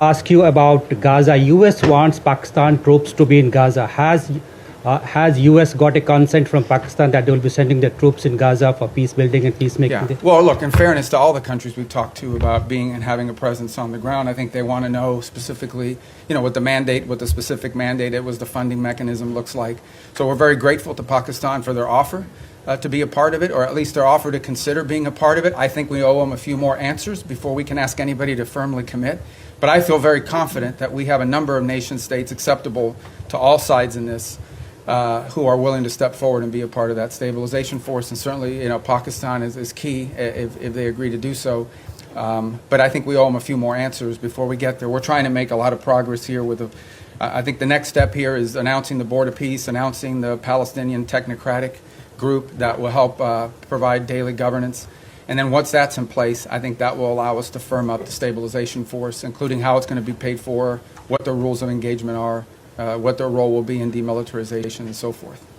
Ask you about Gaza. U.S. wants Pakistan troops to be in Gaza. Has U.S. got a consent from Pakistan that they will be sending their troops in Gaza for peace building and peacemaking? Yeah. Well, look, in fairness to all the countries we've talked to about being and having a presence on the ground, I think they want to know specifically, what the mandate, what the specific mandate it was, the funding mechanism looks like. So we're very grateful to Pakistan for their offer to be a part of it, or at least their offer to consider being a part of it. I think we owe them a few more answers before we can ask anybody to firmly commit. But I feel very confident that we have a number of nation states acceptable to all sides in this who are willing to step forward and be a part of that stabilization force. And certainly, Pakistan is key if they agree to do so. But I think we owe them a few more answers before we get there. We're trying to make a lot of progress here I think the next step here is announcing the Board of Peace, announcing the Palestinian Technocratic Group that will help provide daily governance. And then once that's in place, I think that will allow us to firm up the stabilization force, including how it's going to be paid for, what the rules of engagement are, what their role will be in demilitarization, and so forth.